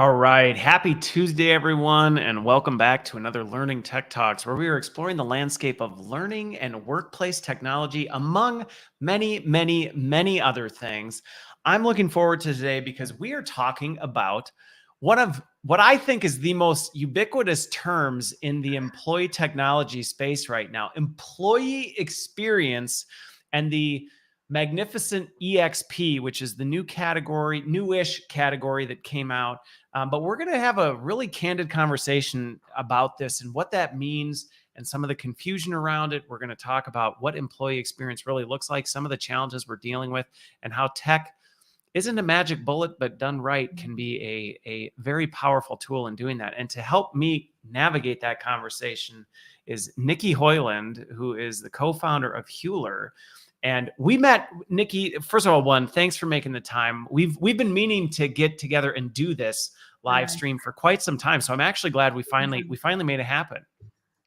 All right. Happy Tuesday, everyone, and welcome back to another Learning Tech Talks, where we are exploring the landscape of learning and workplace technology, among many, many, many other things. I'm looking forward to today because we are talking about one of what I think is the most ubiquitous terms in the employee technology space right now, employee experience, and the magnificent EXP, which is the new category, newish category that came out. But we're going to have a really candid conversation about this and what that means and some of the confusion around it. We're going to talk about what employee experience really looks like, some of the challenges we're dealing with, and how tech isn't a magic bullet, but done right can be a very powerful tool in doing that. And to help me navigate that conversation is Nicky Hoyland, who is the co-founder of Huler. And we met, Nicky. First of all, thanks for making the time. We've been meaning to get together and do this live stream for quite some time. So I'm actually glad we finally made it happen.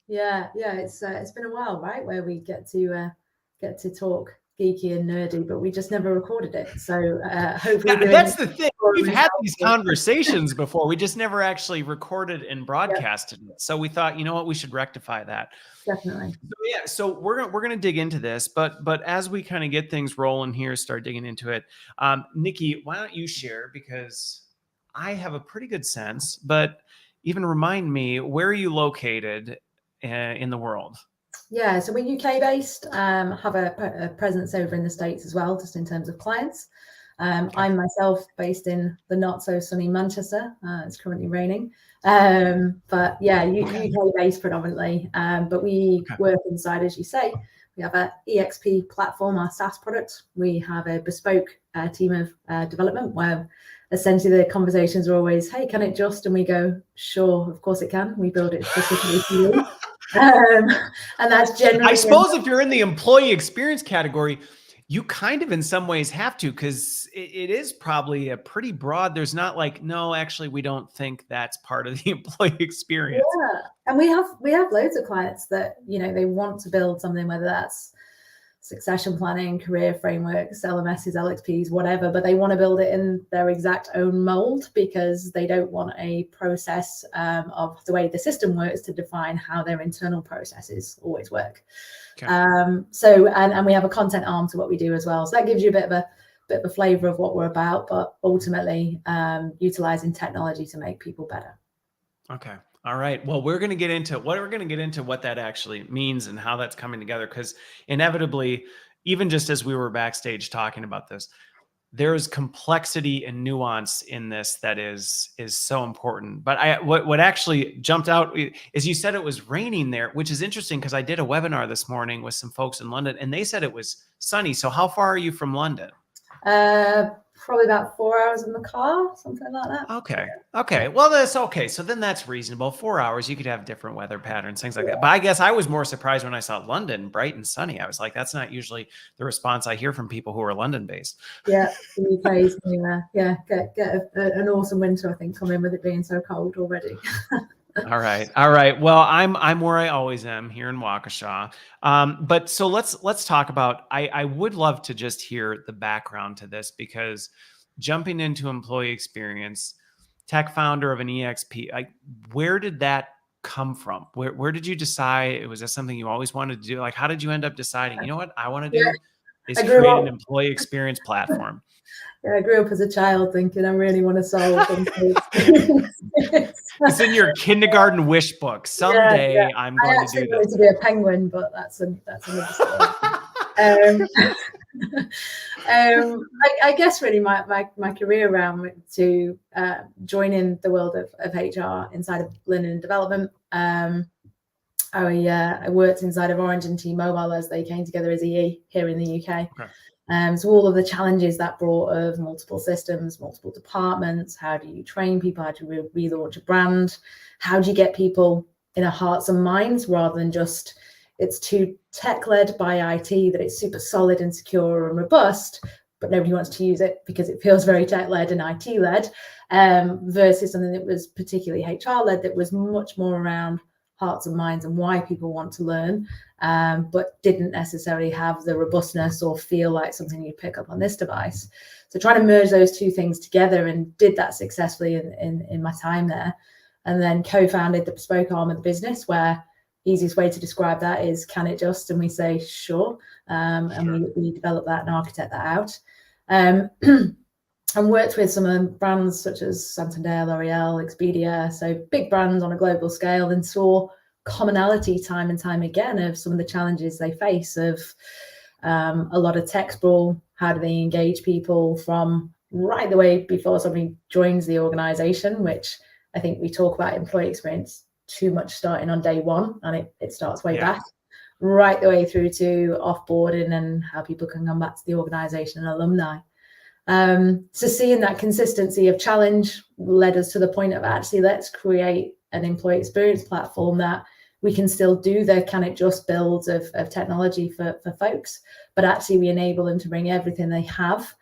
Yeah, it's been a while, right, where we get to talk geeky and nerdy, but we just never recorded it. So hopefully that's the thing. We've had these conversations before. We just never actually recorded and broadcasted it. So we thought, you know what, we should rectify that. Definitely. So we're gonna dig into this, but as we kind of get things rolling here, start digging into it. Nicky, why don't you share, because I have a pretty good sense, but even remind me, where are you located in the world? Yeah, so we're UK based, have a presence over in the States as well, just in terms of clients. I'm myself based in the not so sunny Manchester. It's currently raining. But yeah, UK based predominantly. But we work inside, as you say, we have a EXP platform, our SaaS product. We have a bespoke team of development where essentially the conversations are always, hey, can it just? And we go, sure, of course it can. We build it specifically for you. And that's generally, I suppose if you're in the employee experience category, you kind of in some ways have to, because it is probably a pretty broad. There's not like, no, actually, we don't think that's part of the employee experience. Yeah, and we have loads of clients that, you know, they want to build something, whether that's succession planning, career frameworks, LMSs, LXPs, whatever, but they want to build it in their exact own mold because they don't want a process of the way the system works to define how their internal processes always work. So we have a content arm to what we do as well. So that gives you a bit of a flavor of what we're about, but ultimately utilizing technology to make people better. Okay. All right. Well, we're going to get into what that actually means and how that's coming together, because inevitably, even just as we were backstage talking about this, there's complexity and nuance in this that is so important. But what actually jumped out is you said it was raining there, which is interesting because I did a webinar this morning with some folks in London and they said it was sunny. So how far are you from London? Probably about 4 hours in the car, something like that. Okay. Well, that's okay. So then that's reasonable. 4 hours, you could have different weather patterns, things like that. But I guess I was more surprised when I saw London bright and sunny. I was like, that's not usually the response I hear from people who are London based. Yeah, the UK is get an awesome winter, I think, come in with it being so cold already. All right. Well, I'm where I always am, here in Waukesha. But so let's talk about, I would love to just hear the background to this, because jumping into employee experience, tech founder of an EXP, where did that come from? Where did you decide? Was that something you always wanted to do? Like, how did you end up deciding, you know what I want to do is create an employee experience platform? Yeah, I grew up as a child thinking I really want to solve things. It's in your kindergarten wish book. Someday I'm going to do this. I wanted to be a penguin, but that's another story. I guess really my career around to join in the world of HR inside of learning and development. I worked inside of Orange and T-Mobile as they came together as EE here in the UK. Okay. So all of the challenges that brought of multiple systems, multiple departments, how do you train people, how do you relaunch a brand, how do you get people in our hearts and minds rather than just it's too tech-led by IT that it's super solid and secure and robust, but nobody wants to use it because it feels very tech-led and IT-led, versus something that was particularly HR-led that was much more around hearts and minds and why people want to learn, but didn't necessarily have the robustness or feel like something you pick up on this device. So trying to merge those two things together, and did that successfully in my time there. And then co-founded the bespoke arm of the business, where easiest way to describe that is, can it just? And we say, sure. And we develop that and architect that out. And worked with some brands such as Santander, L'Oreal, Expedia, so big brands on a global scale, and saw commonality time and time again of some of the challenges they face of a lot of tech sprawl. How do they engage people from right the way before somebody joins the organization, which I think we talk about employee experience too much starting on day one, and it starts way back, right the way through to offboarding and how people can come back to the organization and alumni. So seeing that consistency of challenge led us to the point of, actually, let's create an employee experience platform that we can still do the can it just builds of technology for folks, but actually we enable them to bring everything they have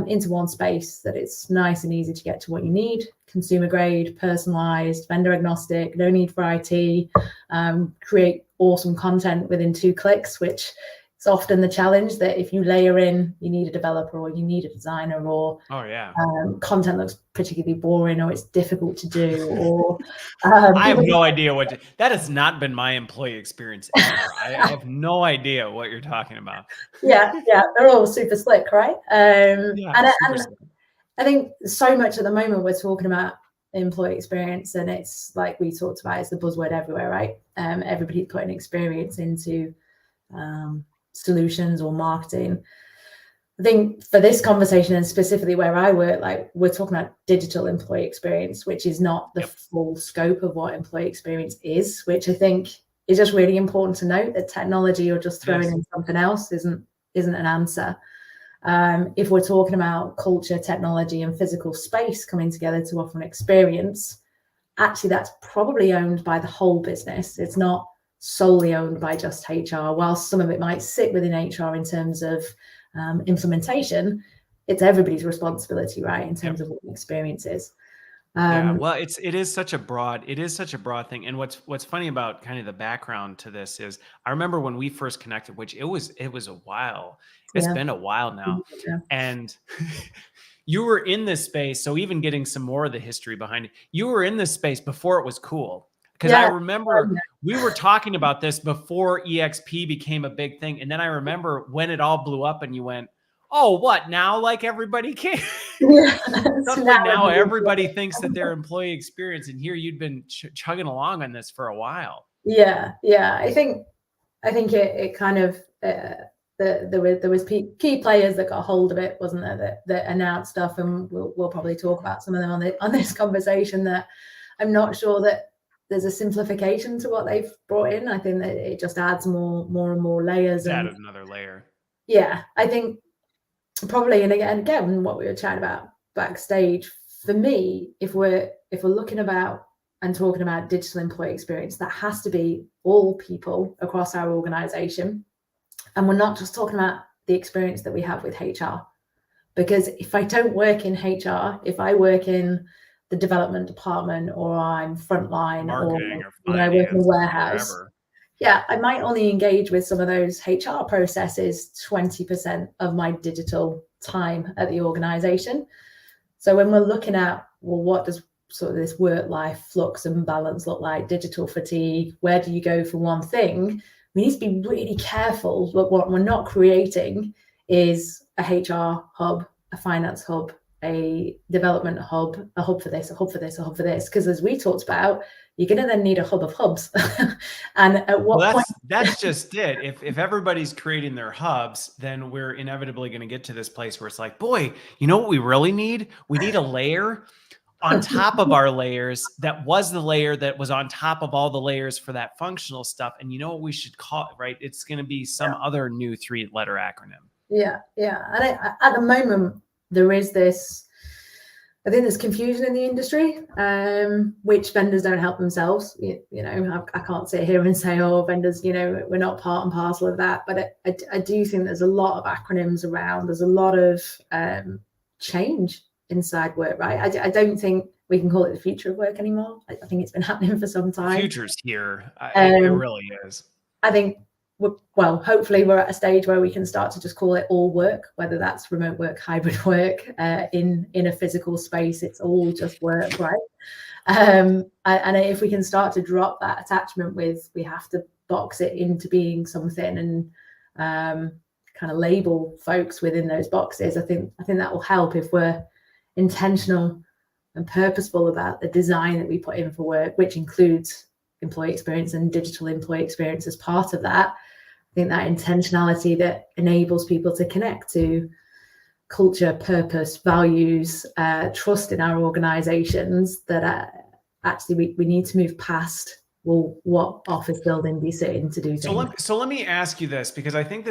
into one space, that it's nice and easy to get to what you need, consumer grade, personalized, vendor agnostic, no need for IT, create awesome content within 2 clicks, which is often the challenge, that if you layer in, you need a developer or you need a designer, or content looks particularly boring, or it's difficult to do, or I have no idea that has not been my employee experience ever. I have no idea what you're talking about. Yeah, they're all super slick, right? And I think so much at the moment we're talking about employee experience, and it's like we talked about, it's the buzzword everywhere, right? Everybody's putting experience into solutions or marketing. I think for this conversation, and specifically where I work, like, we're talking about digital employee experience, which is not the full scope of what employee experience is, which I think is just really important to note, that technology or just throwing in something else isn't an answer. If we're talking about culture, technology, and physical space coming together to offer an experience, actually that's probably owned by the whole business. It's not solely owned by just HR. Whilst some of it might sit within HR in terms of implementation, it's everybody's responsibility, right, in terms of what the experience is. Well, it is such a broad thing. And what's funny about kind of the background to this is, I remember when we first connected, which it was a while. It's been a while now. And you were in this space. So even getting some more of the history behind it, you were in this space before it was cool. Because I remember we were talking about this before EXP became a big thing. And then I remember when it all blew up and you went, oh, what now? Like, everybody can. Suddenly now everybody thinks that their employee experience, and here you'd been chugging along on this for a while. Yeah. I think it kind of there was key players that got hold of it, wasn't there? That announced stuff, and we'll probably talk about some of them on this conversation. That I'm not sure that there's a simplification to what they've brought in. I think that it just adds more and more layers. Added another layer. Yeah, I think probably, and again, what we were chatting about backstage, for me, if we're looking about and talking about digital employee experience, that has to be all people across our organization. And we're not just talking about the experience that we have with HR. Because if I don't work in HR, if I work in the development department, or I'm frontline, marketing, or I work in a warehouse, I might only engage with some of those HR processes 20% of my digital time at the organization. So when we're looking at, well, what does sort of this work-life flux and balance look like, digital fatigue, where do you go for one thing? We need to be really careful that what we're not creating is a HR hub, a finance hub, a development hub, a hub for this, a hub for this, a hub for this. Because as we talked about, you're going to then need a hub of hubs. And at what point? That's just it. If everybody's creating their hubs, then we're inevitably going to get to this place where it's like, boy, you know what we really need? We need a layer on top of our layers that was the layer that was on top of all the layers for that functional stuff. And you know what we should call it, right? It's going to be some other new 3-letter acronym. Yeah. And at the moment, there is this, I think there's confusion in the industry, which vendors don't help themselves. You know, I can't sit here and say, oh, vendors, you know, we're not part and parcel of that. But I do think there's a lot of acronyms around. There's a lot of change inside work, right? I don't think we can call it the future of work anymore. I think it's been happening for some time. Future's here. It really is. I think, hopefully we're at a stage where we can start to just call it all work, whether that's remote work, hybrid work, in a physical space. It's all just work, right? And if we can start to drop that attachment with, we have to box it into being something, and kind of label folks within those boxes, I think that will help if we're intentional and purposeful about the design that we put in for work, which includes employee experience and digital employee experience as part of that. I think that intentionality that enables people to connect to culture, purpose, values, trust in our organizations, that actually we need to move past, well, what office building do you sit in to do things? So let me ask you this, because I think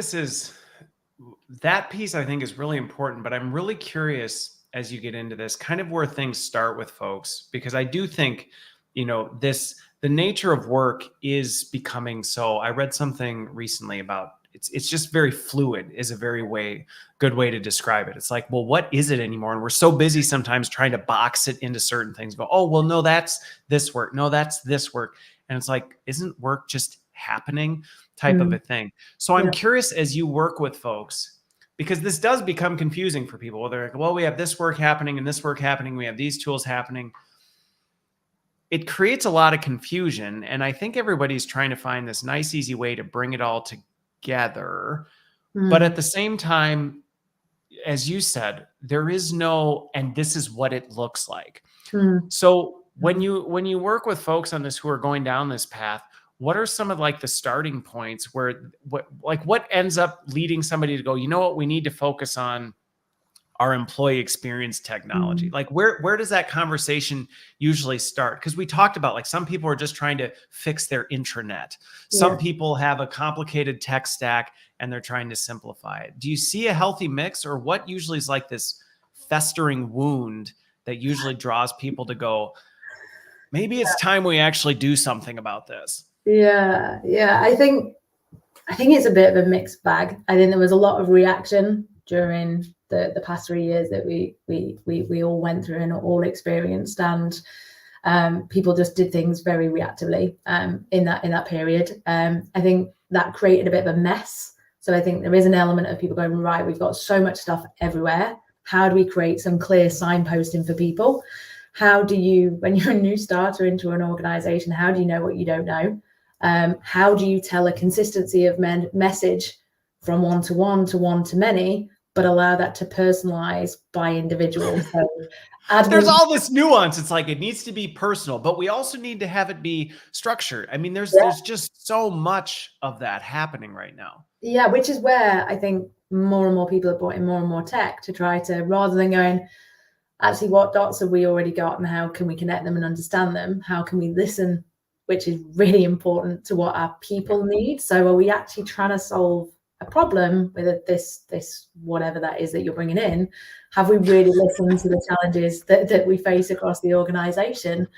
that piece I think is really important, but I'm really curious as you get into this, kind of where things start with folks, because I do think, the nature of work is becoming so. I read something recently about it's just very fluid is a very good way to describe it. It's like, well, what is it anymore? And we're so busy sometimes trying to box it into certain things. Go, oh, well, no, that's this work. No, that's this work. And it's like, isn't work just happening type of a thing? So I'm curious, as you work with folks, because this does become confusing for people. They're like, well, we have this work happening and this work happening. We have these tools happening. It creates a lot of confusion. And I think everybody's trying to find this nice, easy way to bring it all together. But at the same time, as you said, there is no, and this is what it looks like. So when you work with folks on this who are going down this path, what are some of like the starting points where what ends up leading somebody to go, you know what, we need to focus on our employee experience technology? Like where does that conversation usually start? Because we talked about, like, some people are just trying to fix their intranet. Some people have a complicated tech stack and they're trying to simplify it. Do you see a healthy mix, or what usually is like this festering wound that usually draws people to go, maybe it's time we actually do something about this? Yeah. I think it's a bit of a mixed bag. I think there was a lot of reaction during the past 3 years that we all went through and all experienced, and people just did things very reactively in that period. I think that created a bit of a mess. So I think there is an element of people going, right, we've got so much stuff everywhere. How do we create some clear signposting for people? How do you, when you're a new starter into an organization, how do you know what you don't know? How do you tell a consistency of message from one to one to one to many, but allow that to personalize by individual? So there's all this nuance. It's like, it needs to be personal, but we also need to have it be structured. I mean, there's just so much of that happening right now. Yeah, which is where I think more and more people have brought in more and more tech to try to, rather than going, actually, what dots have we already got and how can we connect them and understand them? How can we listen, which is really important, to what our people need? So are we actually trying to solve a problem with this whatever that is that you're bringing in? Have we really listened to the challenges that we face across the organization?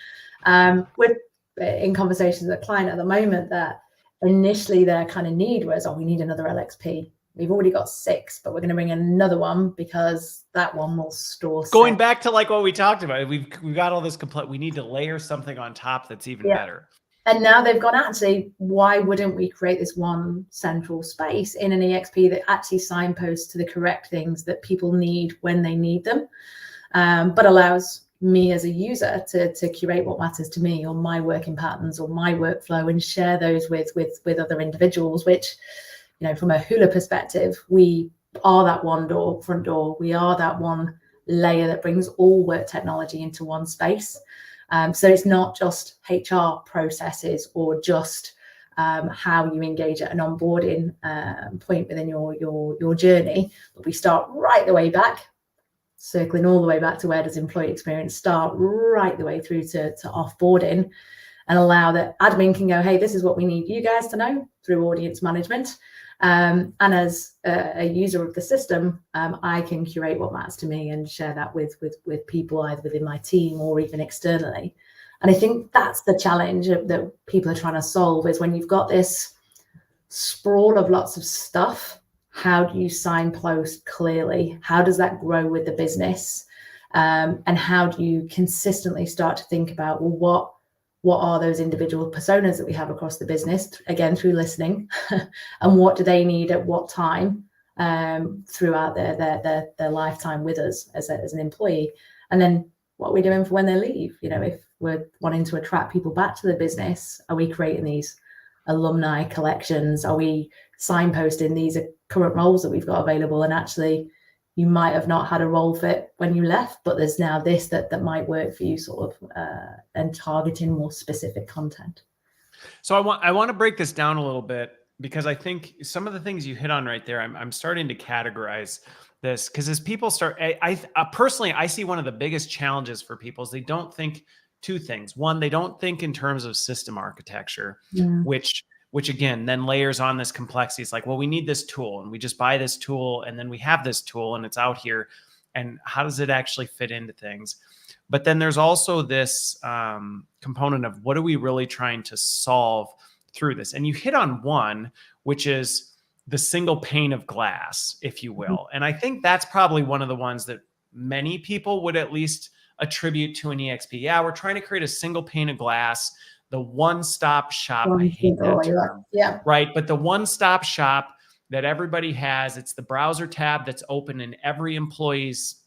We're in conversations with a client at the moment that initially their kind of need was, oh, we need another LXP. We've already got 6, but we're going to bring in another one because that one will store. Going back to like what we talked about, we've got all this complete. We need to layer something on top that's even better. And now they've gone, actually, why wouldn't we create this one central space in an EXP that actually signposts to the correct things that people need when they need them, but allows me as a user to curate what matters to me, or my working patterns or my workflow, and share those with other individuals, which, from a Huler perspective, we are that one door, front door. We are that one layer that brings all work technology into one space. So it's not just HR processes or just how you engage at an onboarding point within your journey, but we start right the way back, circling all the way back to where does employee experience start, right the way through to offboarding, and allow that admin can go, hey, this is what we need you guys to know through audience management. And as a user of the system, I can curate what matters to me and share that with people either within my team or even externally. And I think that's the challenge that people are trying to solve, is when you've got this sprawl of lots of stuff, how do you signpost clearly? How does that grow with the business? And how do you consistently start to think about, well, what are those individual personas that we have across the business, again, through listening, and what do they need at what time throughout their lifetime with us as an employee, and then what are we doing for when they leave? You know, if we're wanting to attract people back to the business, are we creating these alumni collections? Are we signposting these are current roles that we've got available, and actually you might have not had a role fit when you left, but there's now this that might work for you, sort of, and targeting more specific content. So I want to break this down a little bit, because I think some of the things you hit on right there, I'm starting to categorize this, because as people start, I personally, I see one of the biggest challenges for people is they don't think two things. One, they don't think in terms of system architecture, which again, then layers on this complexity. It's like, well, we need this tool and we just buy this tool and then we have this tool and it's out here. And how does it actually fit into things? But then there's also this component of what are we really trying to solve through this? And you hit on one, which is the single pane of glass, if you will. And I think that's probably one of the ones that many people would at least attribute to an EXP. Yeah, we're trying to create a single pane of glass, the one-stop shop. I hate that term. Yeah. Right. But the one-stop shop that everybody has, it's the browser tab that's open in every employee's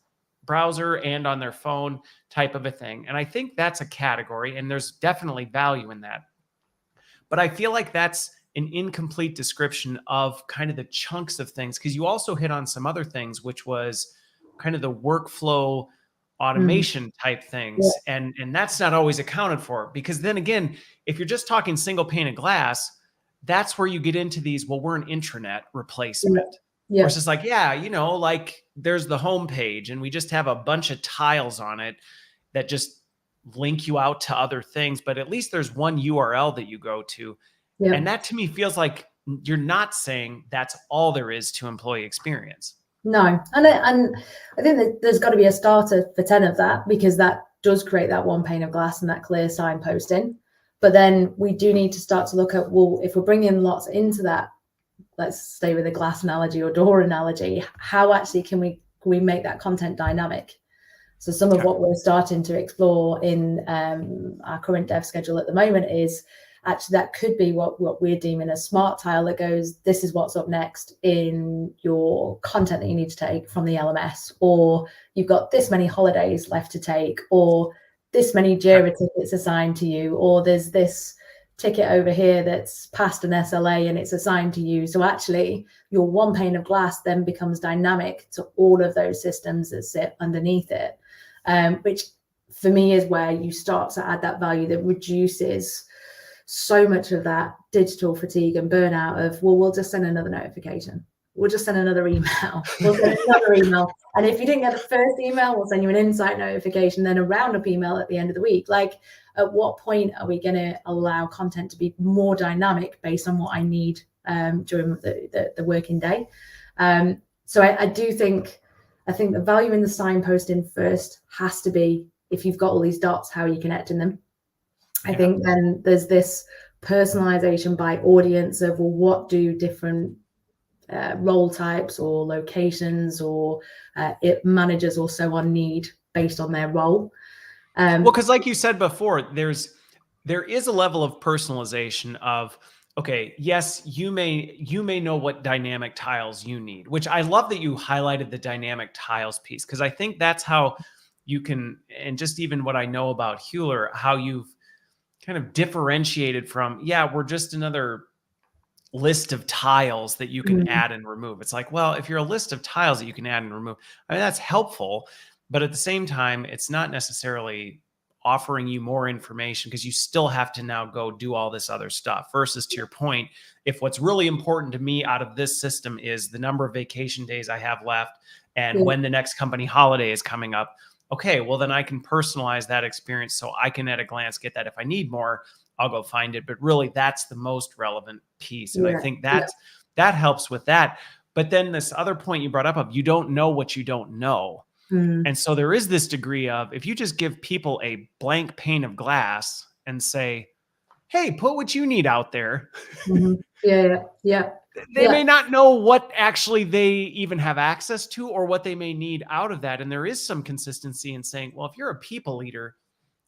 browser and on their phone, type of a thing. And I think that's a category, and there's definitely value in that. But I feel like that's an incomplete description of kind of the chunks of things, because you also hit on some other things, which was kind of the workflow automation type things. Yeah. And that's not always accounted for, because then again, if you're just talking single pane of glass, that's where you get into these, well, we're an intranet replacement. Yeah. Where it's just like, yeah, you know, like there's the home page and we just have a bunch of tiles on it that just link you out to other things, but at least there's one URL that you go to. Yeah. And that to me feels like you're not saying that's all there is to employee experience. No. And I think that there's got to be a starter for 10 of that, because that does create that one pane of glass and that clear signposting. But then we do need to start to look at, well, if we're bringing lots into that, let's stay with a glass analogy or door analogy, how actually can we make that content dynamic? So some of what we're starting to explore in our current dev schedule at the moment is actually that could be what we're deeming a smart tile that goes, this is what's up next in your content that you need to take from the LMS, or you've got this many holidays left to take, or this many JIRA tickets assigned to you, or there's this ticket over here that's passed an SLA and it's assigned to you. So actually your one pane of glass then becomes dynamic to all of those systems that sit underneath it, which for me is where you start to add that value that reduces so much of that digital fatigue and burnout of, well, we'll just send another notification. We'll just send another email. We'll send another email. And if you didn't get the first email, we'll send you an insight notification, then a roundup email at the end of the week. Like, at what point are we going to allow content to be more dynamic based on what I need during the working day? So I think the value in the signposting first has to be, if you've got all these dots, how are you connecting them? I think then there's this personalization by audience of, well, what do different role types or locations or managers or so on need based on their role. Well, because like you said before, there is a level of personalization of, okay, yes, you may know what dynamic tiles you need, which I love that you highlighted the dynamic tiles piece, because I think that's how you can, and just even what I know about Huler, how you've kind of differentiated from, yeah, we're just another list of tiles that you can add and remove. It's like, well, if you're a list of tiles that you can add and remove, I mean, that's helpful, but at the same time, it's not necessarily offering you more information, because you still have to now go do all this other stuff. Versus, to your point, if what's really important to me out of this system is the number of vacation days I have left and when the next company holiday is coming up, okay, well, then I can personalize that experience so I can at a glance get that. If I need more, I'll go find it. But really, that's the most relevant piece. And I think that helps with that. But then this other point you brought up of, you don't know what you don't know. And so there is this degree of, if you just give people a blank pane of glass and say, hey, put what you need out there. Yeah. they may not know what actually they even have access to or what they may need out of that. And there is some consistency in saying, well, if you're a people leader,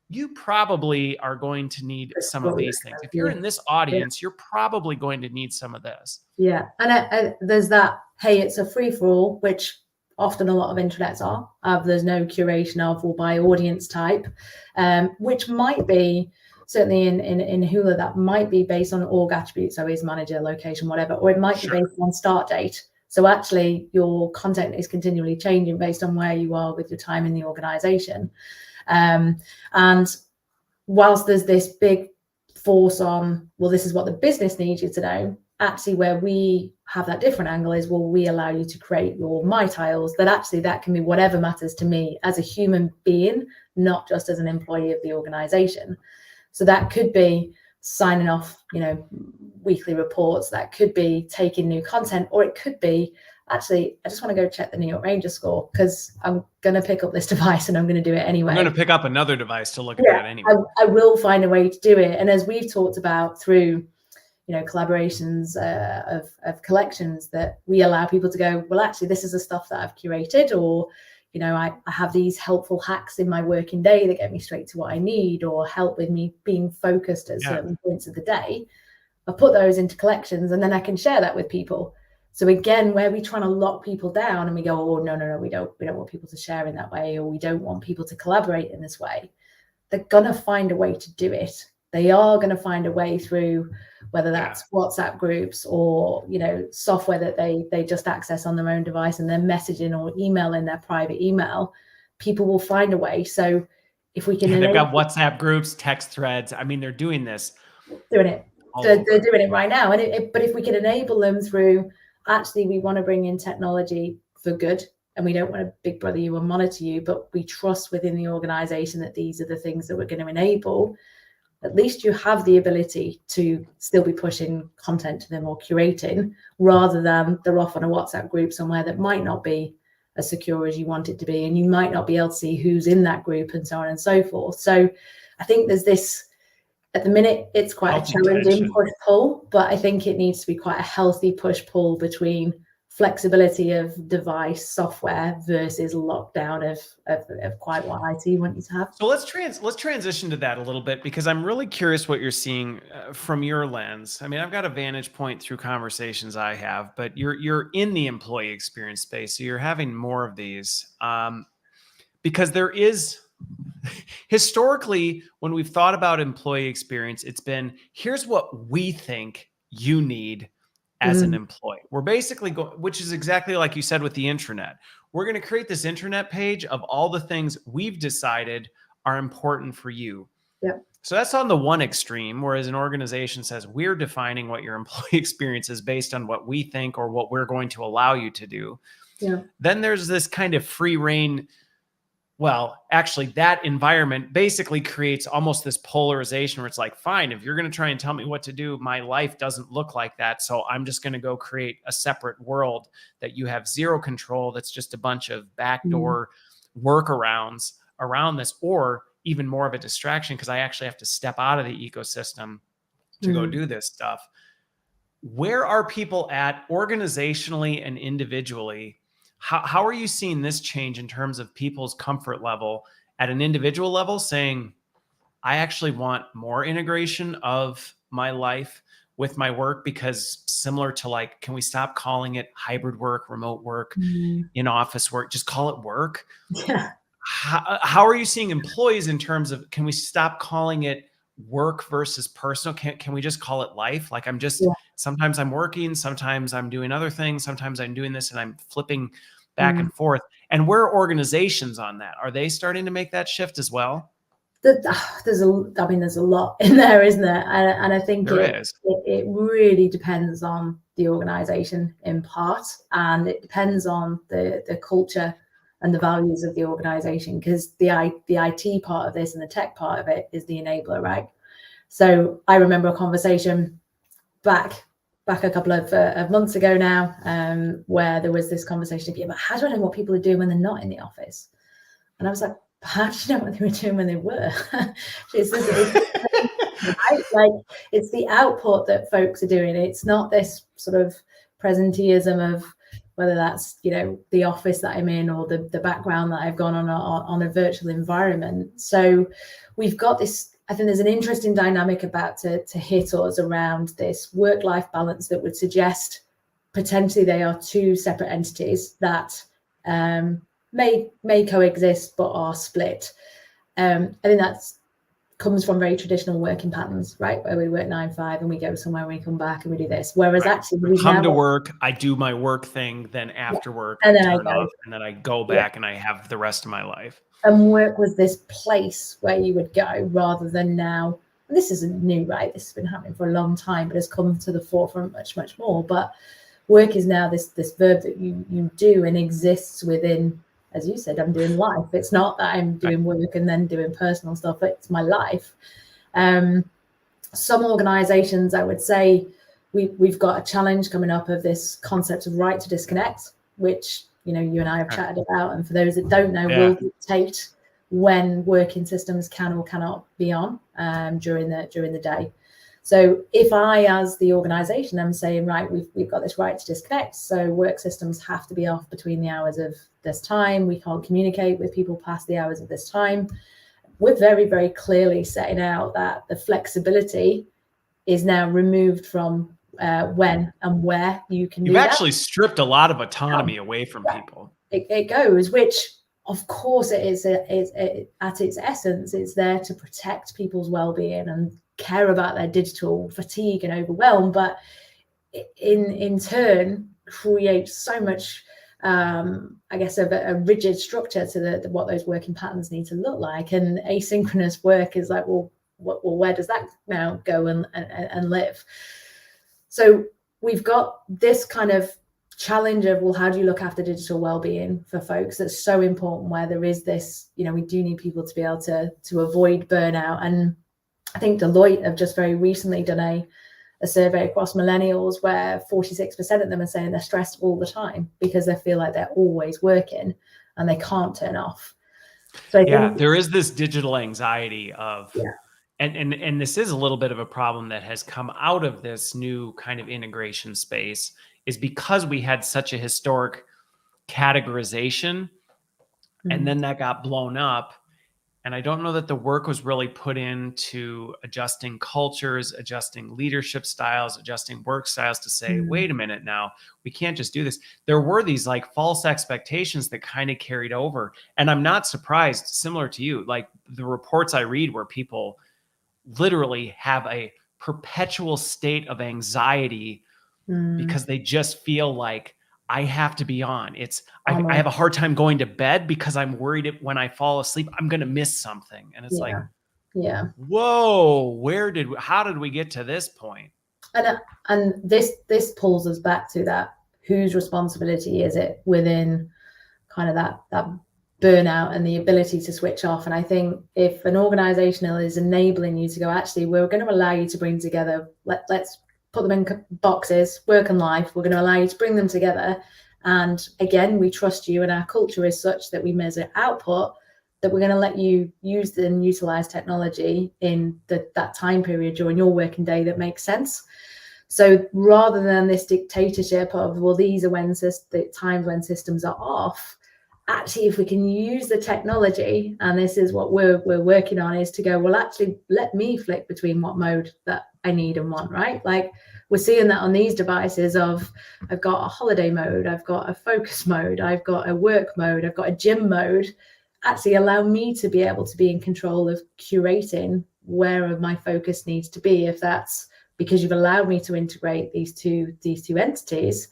you probably are going to need some of these things. If you're in this audience, you're probably going to need some of this. Yeah. And there's that, hey, it's a free for all, which often a lot of intranets are. There's no curation of or by audience type, which might be certainly in Huler, that might be based on org attributes, so is manager, location, whatever, or it might be based on start date. So actually your content is continually changing based on where you are with your time in the organization. And whilst there's this big force on, well, this is what the business needs you to know, actually where we have that different angle is, well, we allow you to create your my tiles, that actually that can be whatever matters to me as a human being, not just as an employee of the organization. So that could be signing off, weekly reports, that could be taking new content, or it could be, actually, I just want to go check the New York Rangers score because I'm going to pick up this device and I'm going to do it anyway. I'm going to pick up another device to look at that anyway. I will find a way to do it. And as we've talked about through, collaborations of collections, that we allow people to go, well, actually, this is the stuff that I've curated, or, I have these helpful hacks in my working day that get me straight to what I need, or help with me being focused at certain points of the day. I put those into collections and then I can share that with people. So again, where we're trying to lock people down and we go, oh, no, we don't want people to share in that way, or we don't want people to collaborate in this way, they're going to find a way to do it. They are going to find a way through, whether that's WhatsApp groups or, software that they just access on their own device and they're messaging or emailing their private email. People will find a way. So if we can, they've got WhatsApp groups, text threads. I mean, they're doing this. They're doing it right now. But if we can enable them through, actually, we want to bring in technology for good, and we don't want to big brother you and monitor you, but we trust within the organization that these are the things that we're going to enable. At least you have the ability to still be pushing content to them or curating, rather than they're off on a WhatsApp group somewhere that might not be as secure as you want it to be, and you might not be able to see who's in that group and so on and so forth. So I think there's this, at the minute, it's quite a challenging push-pull, but I think it needs to be quite a healthy push-pull between flexibility of device software versus lockdown of quite what IT want you to have. So let's transition to that a little bit, because I'm really curious what you're seeing from your lens. I mean, I've got a vantage point through conversations I have, but you're in the employee experience space, so you're having more of these, because there is, historically, when we've thought about employee experience, it's been, here's what we think you need as an employee. We're basically going, which is exactly like you said with the intranet. We're going to create this intranet page of all the things we've decided are important for you. Yeah. So that's on the one extreme, whereas an organization says, we're defining what your employee experience is based on what we think or what we're going to allow you to do. Yeah. Then there's this kind of free reign. Well, actually, that environment basically creates almost this polarization where it's like, fine, if you're going to try and tell me what to do, my life doesn't look like that. So I'm just going to go create a separate world that you have zero control. That's just a bunch of backdoor workarounds around this, or even more of a distraction because I actually have to step out of the ecosystem to go do this stuff. Where are people at organizationally and individually? How are you seeing this change in terms of people's comfort level at an individual level, saying, I actually want more integration of my life with my work, because similar to like, can we stop calling it hybrid work, remote work, in office work, just call it work? Yeah. How are you seeing employees in terms of, can we stop calling it work versus personal? Can we just call it life? Like sometimes I'm working, sometimes I'm doing other things, sometimes I'm doing this and I'm flipping back and forth. And where are organizations on that? Are they starting to make that shift as well? There's a lot in there, isn't there? And I think it really depends on the organization in part, and it depends on the culture and the values of the organization, because the IT part of this and the tech part of it is the enabler, right? So I remember a conversation back a couple of months ago now, where there was this conversation about, how do I know what people are doing when they're not in the office? And I was like, how do you know what they were doing when they were? It's the output that folks are doing. It's not this sort of presenteeism of whether that's, you know, the office that I'm in or the background that I've gone on a virtual environment. So we've got this, I think there's an interesting dynamic about to hit us around this work-life balance that would suggest potentially they are two separate entities that may coexist but are split. I think that's comes from very traditional working patterns, right? Where we work 9 to 5 and we go somewhere and we come back and we do this. Whereas actually we come to work, I do my work thing, then after work I turn off, and then I go back and I have the rest of my life. And work was this place where you would go rather than now. And this isn't new, right? This has been happening for a long time, but has come to the forefront much, much more. But work is now this verb that you do and exists within, as you said, I'm doing life. It's not that I'm doing work and then doing personal stuff. It's my life. Some organizations, I would say, we've got a challenge coming up of this concept of right to disconnect, which, you know, you and I have chatted about. And for those that don't know, will dictate when working systems can or cannot be on during the day. So if I, as the organization, am saying, right, we've got this right to disconnect, so work systems have to be off between the hours of this time. We can't communicate with people past the hours of this time. We're very, very clearly setting out that the flexibility is now removed from when and where you can do that. You've actually stripped a lot of autonomy away from people. It goes, which of course it is, at its essence, it's there to protect people's well-being and care about their digital fatigue and overwhelm, but in turn creates so much I guess a rigid structure to what those working patterns need to look like. And asynchronous work is like, well where does that now go and live? So we've got this kind of challenge of, well, how do you look after digital well-being for folks? That's so important, where there is this, you know, we do need people to be able to avoid burnout. And I think Deloitte have just very recently done a survey across millennials where 46% of them are saying they're stressed all the time because they feel like they're always working and they can't turn off. So I think there is this digital anxiety of, and this is a little bit of a problem that has come out of this new kind of integration space, is because we had such a historic categorization and then that got blown up. And I don't know that the work was really put into adjusting cultures, adjusting leadership styles, adjusting work styles to say, wait a minute now, we can't just do this. There were these like false expectations that kind of carried over. And I'm not surprised, similar to you, like the reports I read where people literally have a perpetual state of anxiety because they just feel like, I have to be on. I have a hard time going to bed because I'm worried when I fall asleep, I'm going to miss something. And it's whoa, how did we get to this point? And this pulls us back to that, whose responsibility is it within kind of that burnout and the ability to switch off? And I think if an organization is enabling you to go, actually, we're going to allow you to bring together, let's put them in boxes, work and life. We're going to allow you to bring them together. And again, we trust you, and our culture is such that we measure output, that we're going to let you use and utilize technology in that time period during your working day that makes sense. So rather than this dictatorship of, well, these are the times when systems are off, actually, if we can use the technology, and this is what we're working on, is to go, well, actually, let me flick between what mode that I need and want, right? Like we're seeing that on these devices of, I've got a holiday mode, I've got a focus mode, I've got a work mode, I've got a gym mode. Actually allow me to be able to be in control of curating where my focus needs to be, if that's because you've allowed me to integrate these two entities,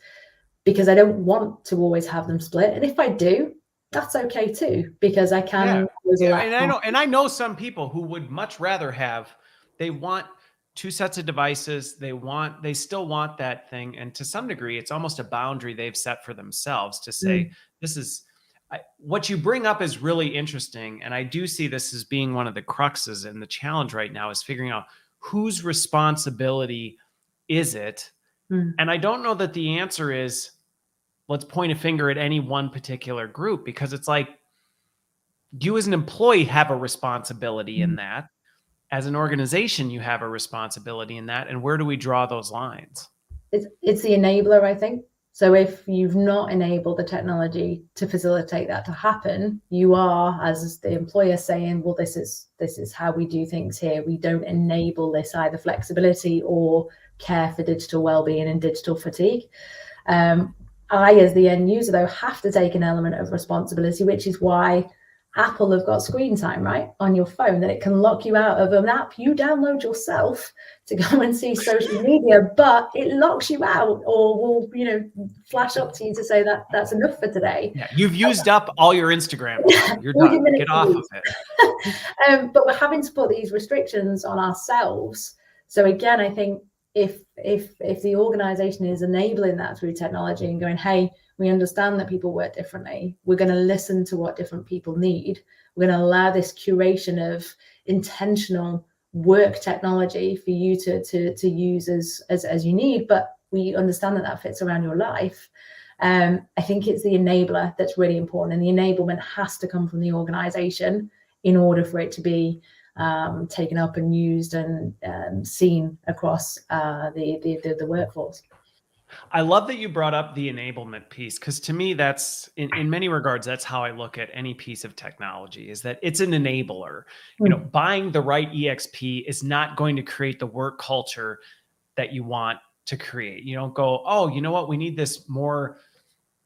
because I don't want to always have them split. And if I do, that's okay too, because I can. And I know some people who would much rather they want two sets of devices. They still want that thing. And to some degree, it's almost a boundary they've set for themselves to say, this is what you bring up is really interesting. And I do see this as being one of the cruxes, and the challenge right now is figuring out whose responsibility is it? And I don't know that the answer is, let's point a finger at any one particular group, because it's like, you as an employee have a responsibility in that. As an organization, you have a responsibility in that. And where do we draw those lines? it's the enabler, I think. So if you've not enabled the technology to facilitate that to happen, you are, as the employer, saying, well, this is how we do things here. We don't enable this either flexibility or care for digital well-being and digital fatigue. I, as the end user, though, have to take an element of responsibility, which is why Apple have got screen time, right, on your phone, that it can lock you out of an app you download yourself to go and see social media, but it locks you out, or will, you know, flash up to you to say that that's enough for today. Yeah, you've used up all your Instagram time. You're done. Get off of it. But we're having to put these restrictions on ourselves. So again, I think if the organization is enabling that through technology and going, hey, we understand that people work differently, we're going to listen to what different people need, we're going to allow this curation of intentional work technology for you to use as you need, but we understand that that fits around your life. I think it's the enabler that's really important, and the enablement has to come from the organization in order for it to be taken up and used and seen across the workforce. I love that you brought up the enablement piece, because to me, that's in many regards, that's how I look at any piece of technology, is that it's an enabler. You know, buying the right EXP is not going to create the work culture that you want to create. You don't go, oh, you know what, we need this more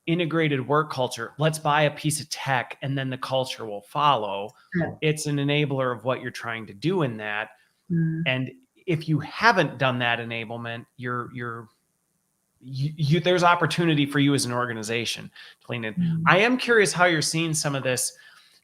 integrated work culture. Let's buy a piece of tech and then the culture will follow. Yeah. It's an enabler of what you're trying to do in that. And if you haven't done that enablement, there's opportunity for you as an organization to lean in. I am curious how you're seeing some of this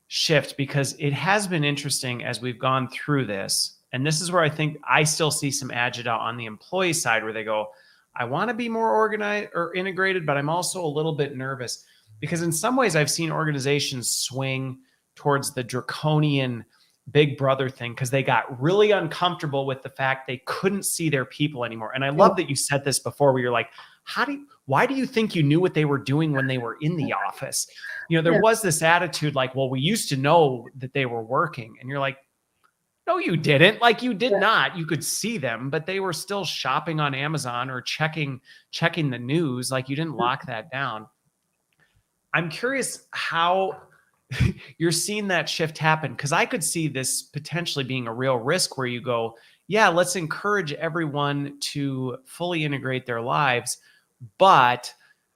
shift, because it has been interesting as we've gone through this. And this is where I think I still see some agita on the employee side, where they go, I want to be more organized or integrated, but I'm also a little bit nervous, because in some ways I've seen organizations swing towards the draconian Big Brother thing because they got really uncomfortable with the fact they couldn't see their people anymore. And I love that you said this before, where you're like, why do you think you knew what they were doing when they were in the office? You know, there was this attitude like, well, we used to know that they were working. And you're like, no, you didn't. Like, you did not. You could see them, but they were still shopping on Amazon or checking the news. Like, you didn't lock that down. I'm curious how you're seeing that shift happen, because I could see this potentially being a real risk where you go, yeah, let's encourage everyone to fully integrate their lives, but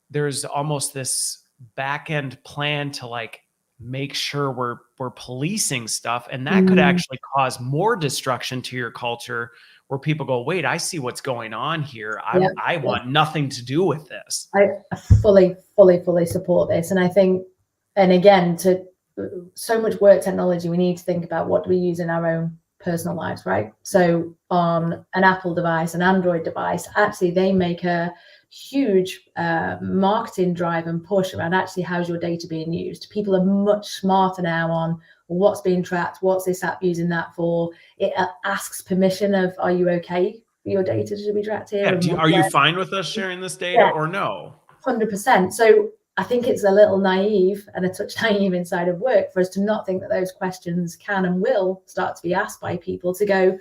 there's almost this back end plan to like make sure we're policing stuff, and that could actually cause more destruction to your culture, where people go, wait, I see what's going on here. I want nothing to do with this. I fully support this. And I think, and again, so much work technology, we need to think about what do we use in our own personal lives, right? So on an Apple device, an Android device, actually they make a huge marketing drive and push around actually how's your data being used. People are much smarter now on what's being tracked, what's this app using that for. It asks permission of, are you okay for your data to be tracked here? Yeah, are you fine with us sharing this data or no? 100%. So I think it's a little naive and a touch naive inside of work for us to not think that those questions can and will start to be asked by people, to go,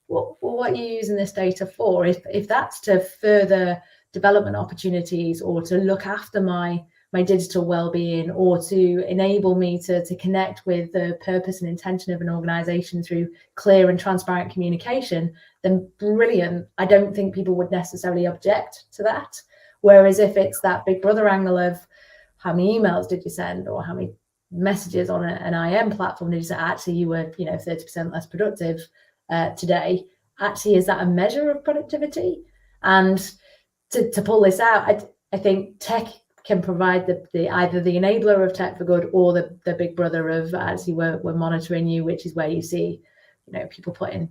well, what are you using this data for? If that's to further development opportunities, or to look after my digital well-being, or to enable me to connect with the purpose and intention of an organization through clear and transparent communication, then brilliant. I don't think people would necessarily object to that. Whereas if it's that Big Brother angle of how many emails did you send, or how many messages on an IM platform did you say, actually you were 30% less productive today, actually is that a measure of productivity? And to pull this out, I think tech can provide the either the enabler of tech for good, or the Big Brother of actually we're monitoring you, which is where you see people putting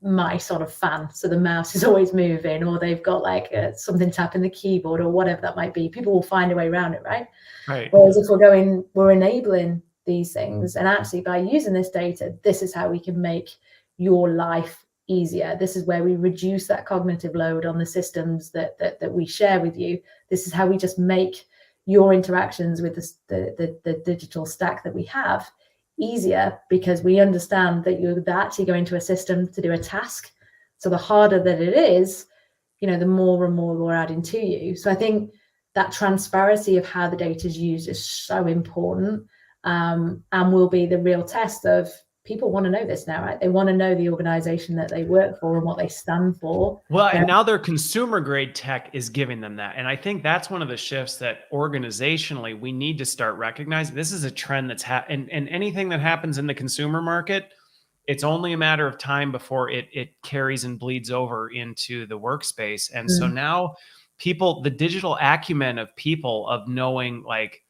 my sort of fan, so the mouse is always moving, or they've got like something tapping the keyboard, or whatever that might be. People will find a way around it, right? Whereas if we're enabling these things, and actually by using this data, this is how we can make your life easier. This is where we reduce that cognitive load on the systems that we share with you. This is how we just make your interactions with the digital stack that we have easier, because we understand that you're actually going to a system to do a task. So the harder that it is, the more and more we're adding to you. So I think that transparency of how the data is used is so important, and will be the real test of people want to know this now, right? They want to know the organization that they work for and what they stand for. Well, and now their consumer grade tech is giving them that. And I think that's one of the shifts that organizationally we need to start recognizing. This is a trend that's and anything that happens in the consumer market, it's only a matter of time before it carries and bleeds over into the workspace. And so now people, the digital acumen of people of knowing like,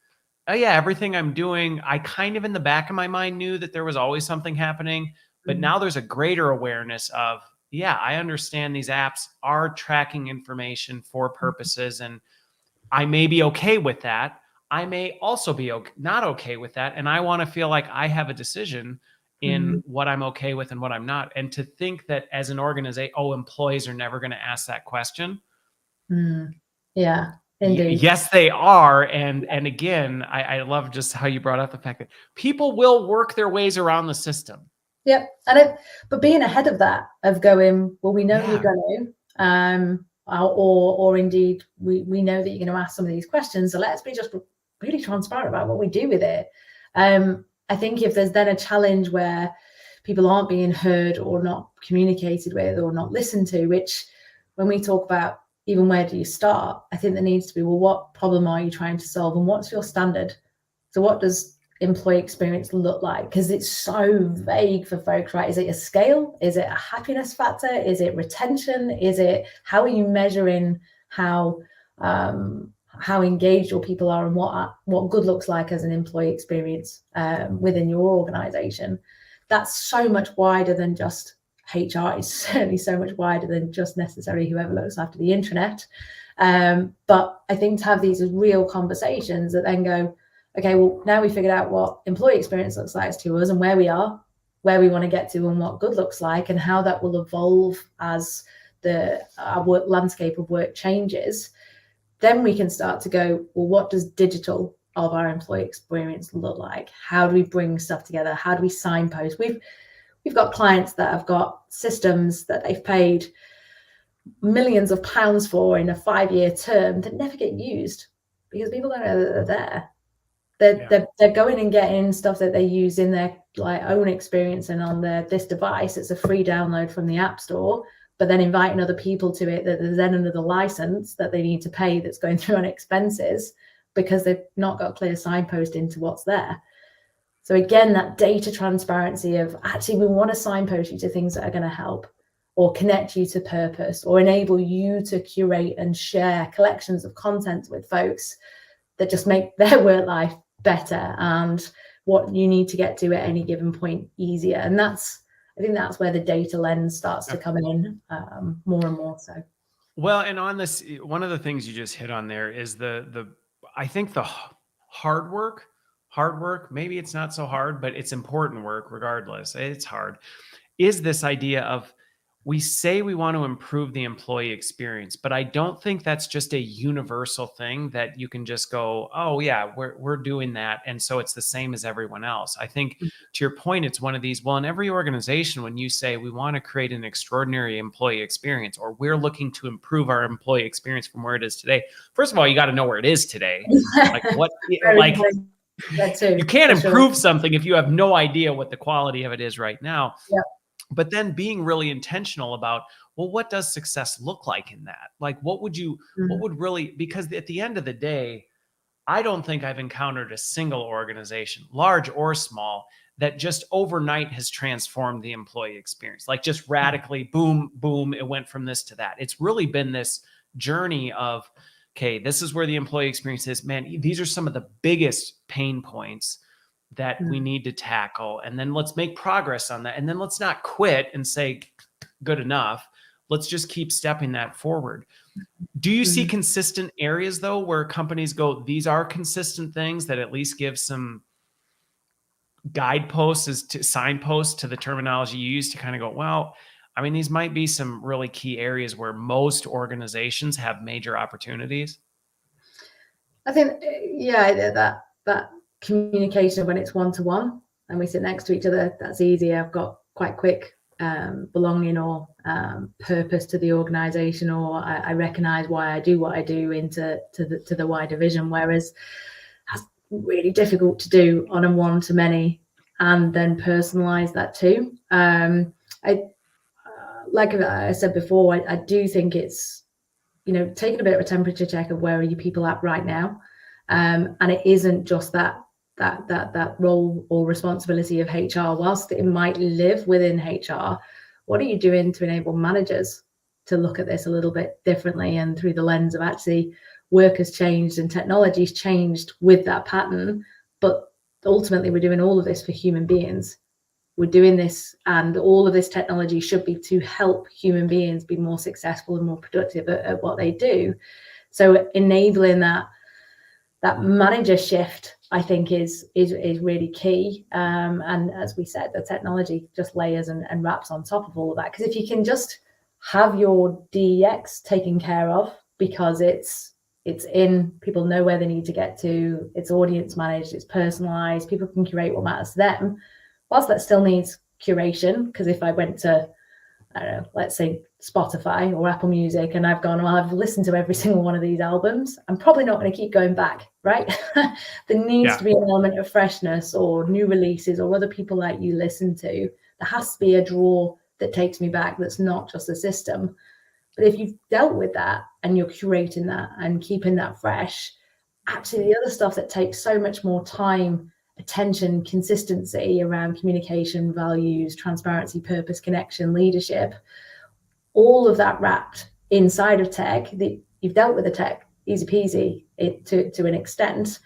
oh yeah, everything I'm doing, I kind of in the back of my mind knew that there was always something happening, but now there's a greater awareness of, yeah, I understand these apps are tracking information for purposes, and I may be okay with that. I may also be not okay with that. And I want to feel like I have a decision in what I'm okay with and what I'm not. And to think that as an organization, oh, employees are never going to ask that question. Yeah, indeed. Yes, they are. And again, I love just how you brought up the fact that people will work their ways around the system. Yep. But being ahead of that, of going, well, we know you're going to, or indeed, we know that you're going to ask some of these questions. So let's be just really transparent about what we do with it. I think if there's then a challenge where people aren't being heard or not communicated with or not listened to, which when we talk about even where do you start, I think there needs to be, well, what problem are you trying to solve and what's your standard? So what does employee experience look like? Because it's so vague for folks, right? Is it a scale? Is it a happiness factor? Is it retention? Is it, how are you measuring how engaged your people are and what good looks like as an employee experience within your organization? That's so much wider than just HR. Is certainly so much wider than just necessarily whoever looks after the intranet. But I think to have these real conversations that then go, okay, well, now we figured out what employee experience looks like to us and where we are, where we want to get to and what good looks like and how that will evolve as our work landscape of work changes. Then we can start to go, well, what does digital of our employee experience look like? How do we bring stuff together? How do we signpost? We've got clients that have got systems that they've paid millions of pounds for in a 5-year term that never get used because people don't know that they're there. They're going and getting stuff that they use in their own experience and on this device. It's a free download from the App Store, but then inviting other people to it that there's then another license that they need to pay that's going through on expenses because they've not got a clear signpost into what's there. So again, that data transparency of actually we want to signpost you to things that are going to help or connect you to purpose or enable you to curate and share collections of content with folks that just make their work life better and what you need to get to at any given point easier. And I think that's where the data lens starts to come in more and more so. Well, and on this, one of the things you just hit on there is I think the hard work, maybe it's not so hard, but it's important work regardless. It's hard. Is this idea of we say we want to improve the employee experience, but I don't think that's just a universal thing that you can just go, oh yeah, we're doing that. And so it's the same as everyone else. I think to your point, it's one of these, well, in every organization, when you say we want to create an extraordinary employee experience, or we're looking to improve our employee experience from where it is today. First of all, you got to know where it is today. You can't improve something if you have no idea what the quality of it is right now. Yeah. But then being really intentional about, well, what does success look like in that? Like, what would really, because at the end of the day, I don't think I've encountered a single organization, large or small, that just overnight has transformed the employee experience. Like just radically, boom, boom, it went from this to that. It's really been this journey of, okay, this is where the employee experience is. Man, these are some of the biggest pain points that we need to tackle. And then let's make progress on that. And then let's not quit and say, good enough. Let's just keep stepping that forward. Do you see consistent areas though, where companies go, these are consistent things that at least give some guideposts signposts to the terminology you use to kind of go, well, I mean, these might be some really key areas where most organizations have major opportunities? I think, yeah, that communication when it's one-to-one and we sit next to each other, that's easy. I've got quite quick belonging or purpose to the organization, or I recognize why I do what I do into the wider vision, whereas that's really difficult to do on a one-to-many and then personalize that too. Like I said before, I do think it's, taking a bit of a temperature check of where are you people at right now. And it isn't just that role or responsibility of HR, whilst it might live within HR. What are you doing to enable managers to look at this a little bit differently and through the lens of actually work has changed and technology's changed with that pattern, but ultimately we're doing all of this for human beings. We're doing this, and all of this technology should be to help human beings be more successful and more productive at what they do. So enabling that manager shift, I think, is really key. And as we said, the technology just layers and wraps on top of all of that. Because if you can just have your DEX taken care of because it's in, people know where they need to get to, it's audience managed, it's personalized, people can curate what matters to them. Whilst that still needs curation, because if I went to, I don't know, let's say Spotify or Apple Music, and I've gone, well, I've listened to every single one of these albums, I'm probably not going to keep going back, right? There needs to be an element of freshness or new releases or other people that you listen to. There has to be a draw that takes me back that's not just the system. But if you've dealt with that and you're curating that and keeping that fresh, actually the other stuff that takes so much more time, attention, consistency around communication, values, transparency, purpose, connection, leadership, all of that wrapped inside of tech, that you've dealt with the tech, easy peasy, to an extent.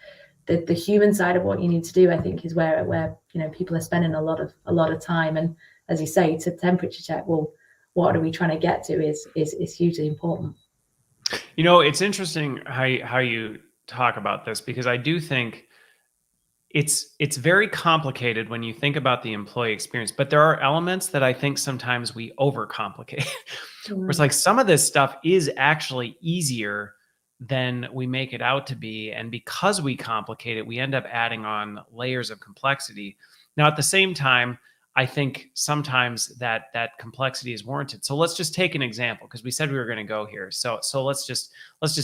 The human side of what you need to do, I think, is where people are spending a lot of time. And as you say, to temperature check, well, what are we trying to get to is hugely important. It's interesting how you talk about this, because I do think it's very complicated when you think about the employee experience, but there are elements that I think sometimes we overcomplicate. Where it's like some of this stuff is actually easier than we make it out to be. And because we complicate it, we end up adding on layers of complexity. Now, at the same time, I think sometimes that complexity is warranted. So let's just take an example, because we said we were going to go here. So let's just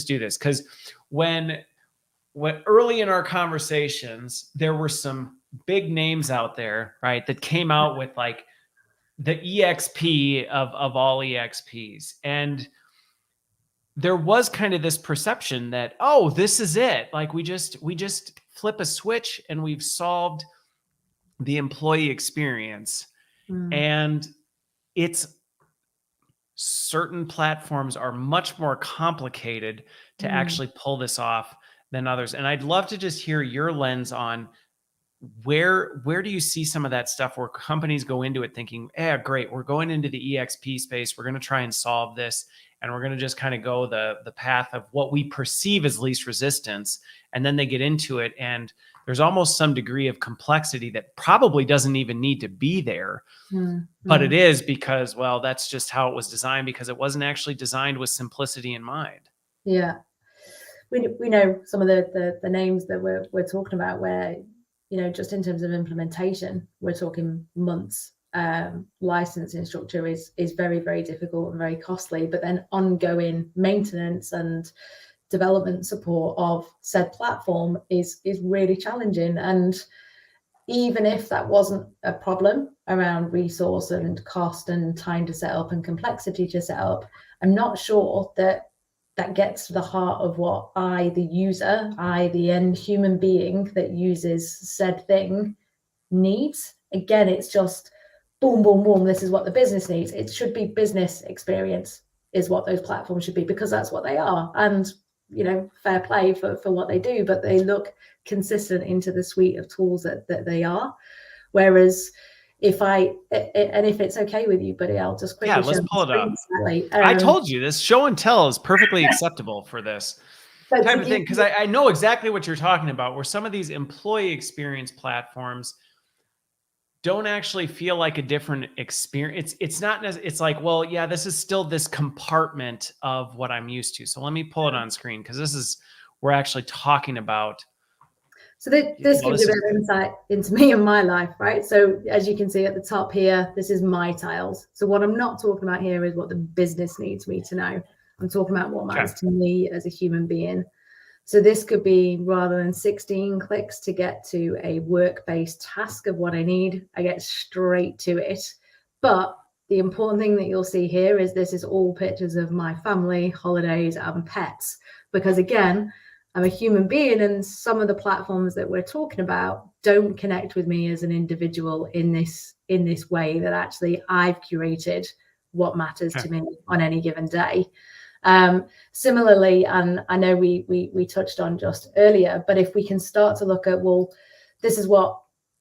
do this, because when early in our conversations, there were some big names out there, right, that came out with like the EXP of all EXPs. And there was kind of this perception that, oh, this is it. Like we just flip a switch and we've solved the employee experience. And it's certain platforms are much more complicated to actually pull this off than others. And I'd love to just hear your lens on where do you see some of that stuff where companies go into it thinking, yeah, great, we're going into the EXP space, we're going to try and solve this, and we're going to just kind of go the path of what we perceive as least resistance. And then they get into it, and there's almost some degree of complexity that probably doesn't even need to be there. But it is because, well, that's just how it was designed, because it wasn't actually designed with simplicity in mind. Yeah. We know some of the names that we're talking about where, just in terms of implementation, we're talking months. Licensing structure is very, very difficult and very costly, but then ongoing maintenance and development support of said platform is really challenging. And even if that wasn't a problem around resource and cost and time to set up and complexity to set up, I'm not sure that gets to the heart of what I, the user, the end human being that uses said thing, needs. Again, it's just boom, boom, boom. This is what the business needs. It should be business experience is what those platforms should be, because that's what they are. And, fair play for what they do, but they look consistent into the suite of tools that they are. Whereas if it's okay with you, buddy, I'll just quickly let's pull it up. I told you this show and tell is perfectly acceptable for this type of thing, because I know exactly what you're talking about, where some of these employee experience platforms don't actually feel like a different experience. It's not, it's like, well, yeah, this is still this compartment of what I'm used to. So let me pull it on screen, because we're actually talking about So this gives you a bit of insight into me and my life, right? So as you can see at the top here, this is my tiles. So what I'm not talking about here is what the business needs me to know. I'm talking about what matters to me as a human being. So this could be, rather than 16 clicks to get to a work-based task of what I need, I get straight to it. But the important thing that you'll see here is this is all pictures of my family, holidays, and pets. Because again, I'm a human being, and some of the platforms that we're talking about don't connect with me as an individual in this way that actually I've curated what matters to me on any given day. Similarly, and I know we touched on just earlier, but if we can start to look at, well, this is what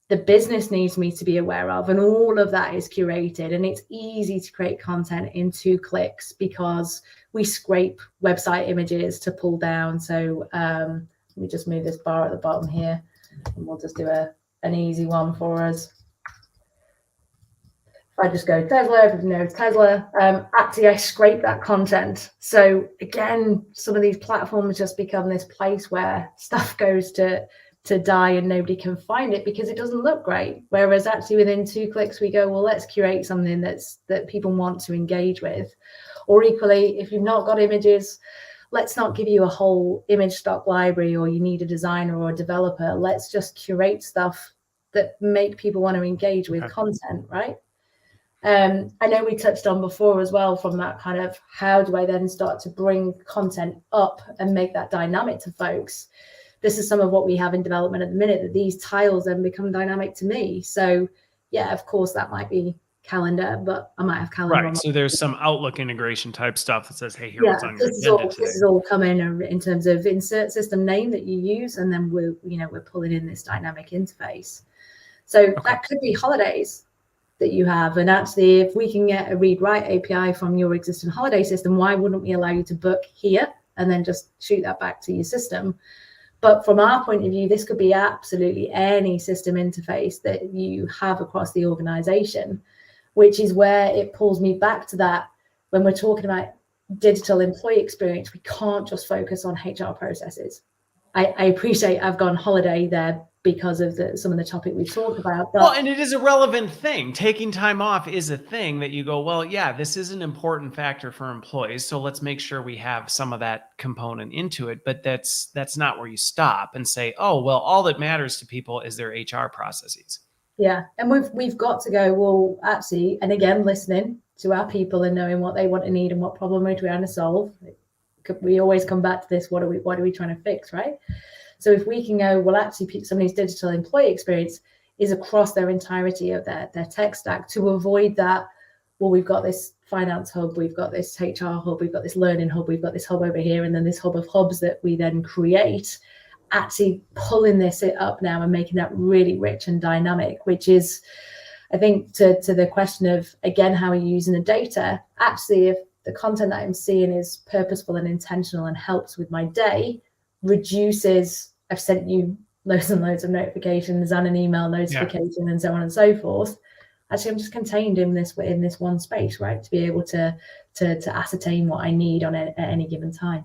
the business needs me to be aware of, and all of that is curated, and it's easy to create content in 2 clicks because we scrape website images to pull down. So let me just move this bar at the bottom here, and we'll just do an easy one for us. If I just go Tesla, if you know Tesla, actually I scrape that content. So again, some of these platforms just become this place where stuff goes to die and nobody can find it because it doesn't look great. Whereas actually within 2 clicks, we go, well, let's curate something that people want to engage with. Or equally, if you've not got images, let's not give you a whole image stock library, or you need a designer or a developer. Let's just curate stuff that make people want to engage with content, right? I know we touched on before as well, from that kind of, how do I then start to bring content up and make that dynamic to folks? This is some of what we have in development at the minute, that these tiles then become dynamic to me. So yeah, of course that might be calendar, but I might have calendar. Right. So there's some Outlook integration type stuff that says, hey, here's what's on your agenda today. This is all coming in terms of insert system name that you use, and then we're pulling in this dynamic interface. So that could be holidays that you have. And actually, if we can get a read write API from your existing holiday system, why wouldn't we allow you to book here and then just shoot that back to your system? But from our point of view, this could be absolutely any system interface that you have across the organization, which is where it pulls me back to that. When we're talking about digital employee experience, we can't just focus on HR processes. I appreciate I've gone holiday there because of some of the topic we talked about. But, well, and it is a relevant thing. Taking time off is a thing that you go, well, yeah, this is an important factor for employees, so let's make sure we have some of that component into it. But that's not where you stop and say, oh, well, all that matters to people is their HR processes. Yeah, and we've got to go, well, actually, and again, listening to our people and knowing what they want to need and what problem we're trying to solve. We always come back to this, what are we trying to fix, right? So if we can go, well, actually, somebody's digital employee experience is across their entirety of their tech stack, to avoid that, well, we've got this finance hub, we've got this HR hub, we've got this learning hub, we've got this hub over here, and then this hub of hubs that we then create, actually pulling this up now and making that really rich and dynamic, which is, I think, to the question of, again, how are you using the data? Actually, if the content that I'm seeing is purposeful and intentional and helps with my day, reduces, I've sent you loads and loads of notifications and an email notification and so on and so forth. Actually, I'm just contained in this one space, right? To be able to ascertain what I need at any given time.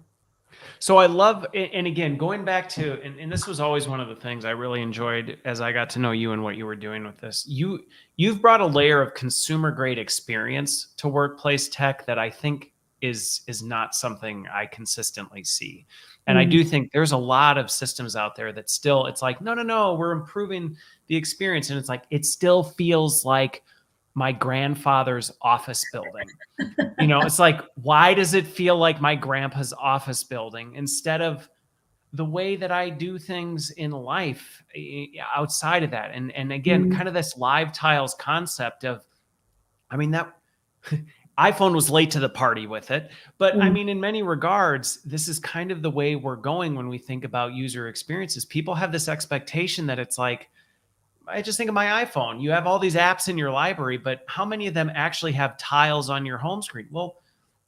So I love, and again, going back to, and this was always one of the things I really enjoyed as I got to know you and what you were doing with this. You've brought a layer of consumer grade experience to workplace tech that I think is not something I consistently see. And I do think there's a lot of systems out there that still, it's like, no, we're improving the experience. And it's like, it still feels like my grandfather's office building. It's like, why does it feel like my grandpa's office building instead of the way that I do things in life outside of that? And again, kind of this live tiles concept of, I mean, that iPhone was late to the party with it, but I mean, in many regards, this is kind of the way we're going when we think about user experiences. People have this expectation that it's like, I just think of my iPhone. You have all these apps in your library, but how many of them actually have tiles on your home screen? Well,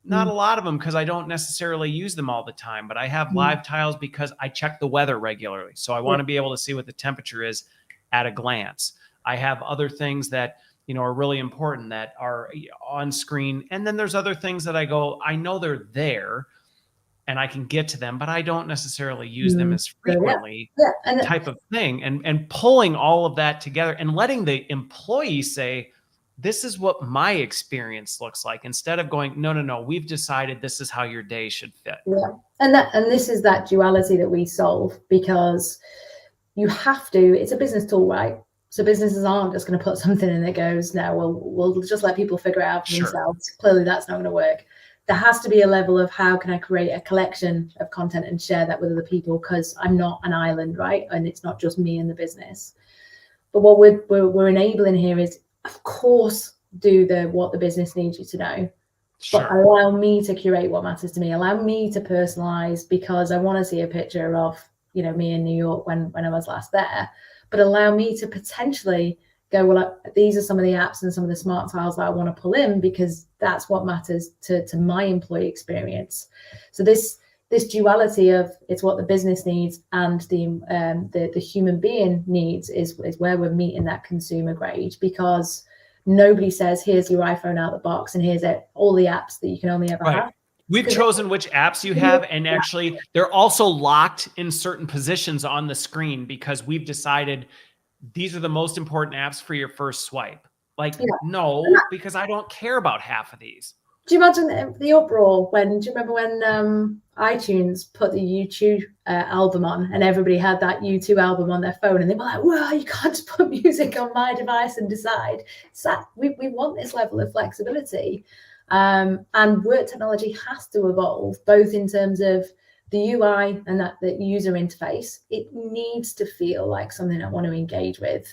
not a lot of them, because I don't necessarily use them all the time, but I have live tiles because I check the weather regularly. So I want to be able to see what the temperature is at a glance. I have other things that, are really important that are on screen. And then there's other things that I go, I know they're there, and I can get to them, but I don't necessarily use them as So, frequently, and type of thing. And pulling all of that together and letting the employee say, this is what my experience looks like, instead of going, no, we've decided this is how your day should fit. And this is that duality that we solve, because you have to, it's a business tool, right? So businesses aren't just going to put something in that goes, no, we'll just let people figure it out for themselves. Clearly that's not going to work. There has to be a level of, how can I create a collection of content and share that with other people, because I'm not an island, right? And it's not just me and the business. But what we're enabling here is, of course, do what the business needs you to know. But allow me to curate what matters to me. Allow me to personalize, because I want to see a picture of, me in New York when I was last there. But allow me to potentially go, well, these are some of the apps and some of the smart tiles that I want to pull in, because that's what matters to my employee experience. So this duality of, it's what the business needs and the human being needs is where we're meeting that consumer grade, because nobody says, here's your iPhone out the box and here's all the apps that you can only ever have. We've chosen which apps you have, and actually they're also locked in certain positions on the screen, because we've decided these are the most important apps for your first swipe. Like, no, because I don't care about half of these. Do you imagine the uproar do you remember when iTunes put the U2 album on, and everybody had that U2 album on their phone, and they were like, well, you can't just put music on my device and decide. So we want this level of flexibility. And work technology has to evolve, both in terms of the UI and the user interface. It needs to feel like something I want to engage with.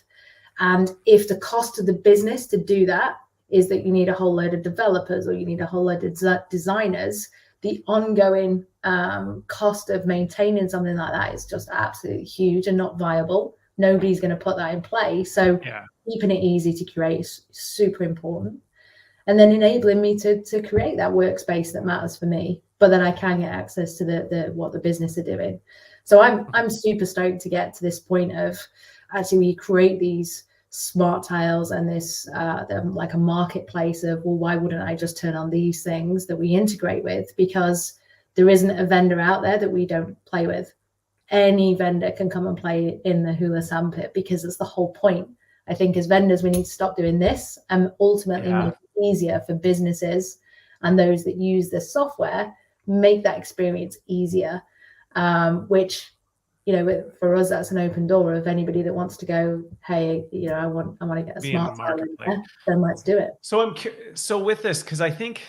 And if the cost of the business to do that is that you need a whole load of developers, or you need a whole load of designers, the ongoing cost of maintaining something like that is just absolutely huge and not viable. Nobody's going to put that in place. So keeping it easy to create is super important. And then enabling me to create that workspace that matters for me, but then I can get access to what the business are doing. So I'm super stoked to get to this point of, actually, we create these smart tiles and this like a marketplace of, well, why wouldn't I just turn on these things that we integrate with? Because there isn't a vendor out there that we don't play with. Any vendor can come and play in the Huler sandpit, because it's the whole point. I think as vendors, we need to stop doing this and ultimately make it easier for businesses and those that use this software, make that experience easier, which, for us, that's an open door of anybody that wants to go, hey, I want to get a smart marketplace, then let's do it. So with this, because I think,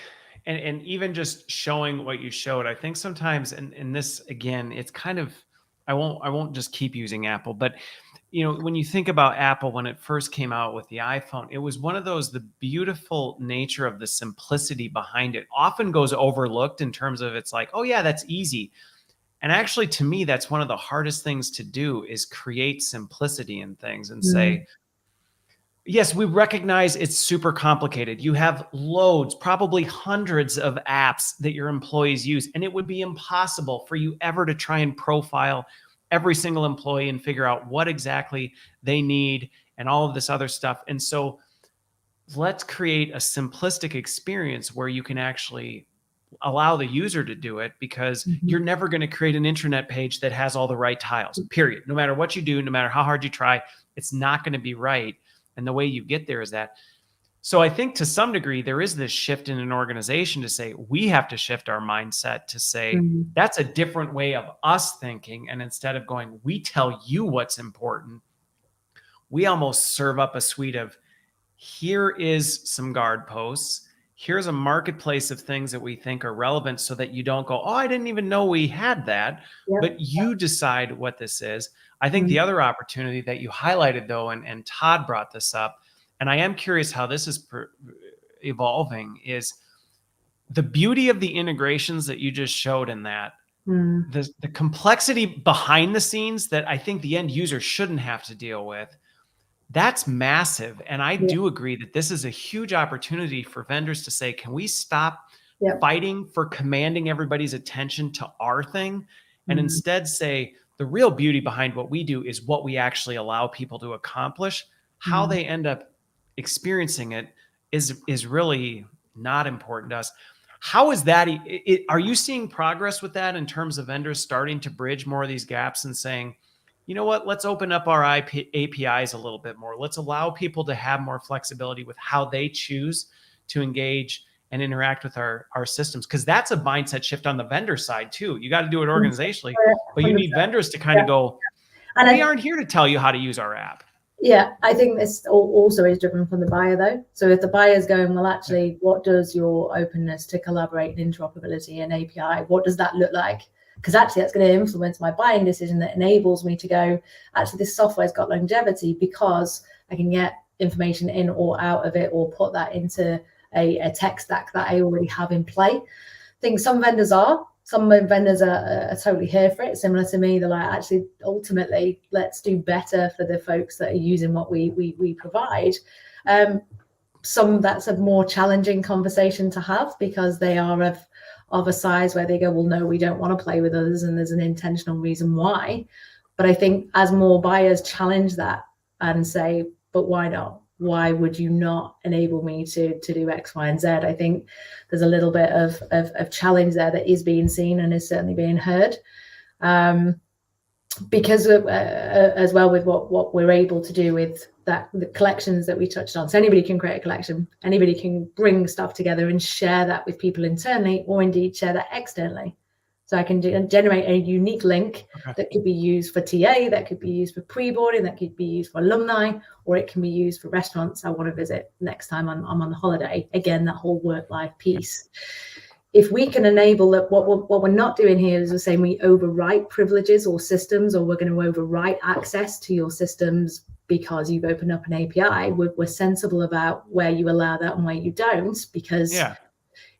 and even just showing what you showed, I think sometimes, and this, again, it's kind of, I won't just keep using Apple, but when you think about Apple, when it first came out with the iPhone, it was one of those, the beautiful nature of the simplicity behind it often goes overlooked, in terms of, it's like, oh yeah, that's easy. And actually, to me, that's one of the hardest things to do, is create simplicity in things and say, yes, we recognize it's super complicated. You have loads, probably hundreds of apps that your employees use, and it would be impossible for you ever to try and profile every single employee and figure out what exactly they need and all of this other stuff. And so let's create a simplistic experience where you can actually allow the user to do it, because you're never going to create an intranet page that has all the right tiles, period. No matter what you do, no matter how hard you try, it's not going to be right. And the way you get there is that. So I think to some degree, there is this shift in an organization to say, we have to shift our mindset to say, that's a different way of us thinking. And instead of going, we tell you what's important, we almost serve up a suite of, here is some guard posts. Here's a marketplace of things that we think are relevant, so that you don't go, oh, I didn't even know we had that, but you decide what this is. I think the other opportunity that you highlighted, though, and Todd brought this up, and I am curious how this is evolving, is the beauty of the integrations that you just showed in that, the complexity behind the scenes that I think the end user shouldn't have to deal with. That's massive. And I do agree that this is a huge opportunity for vendors to say, can we stop fighting for commanding everybody's attention to our thing, and instead say, the real beauty behind what we do is what we actually allow people to accomplish. How they end up experiencing it is really not important to us. How is that? Are you seeing progress with that in terms of vendors starting to bridge more of these gaps and saying, you know what, let's open up our APIs a little bit more. Let's allow people to have more flexibility with how they choose to engage and interact with our systems. Because that's a mindset shift on the vendor side too. You got to do it organizationally, but you need vendors to kind of go, and we aren't here to tell you how to use our app. Yeah, I think this also is driven from the buyer though. So if the buyer's going, well, actually, what does your openness to collaborate and interoperability and API, what does that look like? Because actually that's going to influence my buying decision, that enables me to go, actually, this software's got longevity because I can get information in or out of it, or put that into a tech stack that I already have in play. I think some vendors are totally here for it, similar to me. They're like, actually, ultimately, let's do better for the folks that are using what we provide. Some that's a more challenging conversation to have, because they are of a size where they go, well, no, we don't want to play with others, and there's an intentional reason why. But I think as more buyers challenge that and say, but why not? Why would you not enable me to do X, Y, and Z? I think there's a little bit of challenge there that is being seen and is certainly being heard. Because as well with what we're able to do with that, the collections that we touched on. So anybody can create a collection, anybody can bring stuff together and share that with people internally, or indeed share that externally. So I can generate a unique link that could be used for TA, that could be used for pre-boarding, that could be used for alumni, or it can be used for restaurants I want to visit next time I'm on the holiday. Again, that whole work-life piece. If we can enable that, what we're not doing here is we're saying we overwrite privileges or systems, or we're going to overwrite access to your systems because you've opened up an API. We're sensible about where you allow that and where you don't, because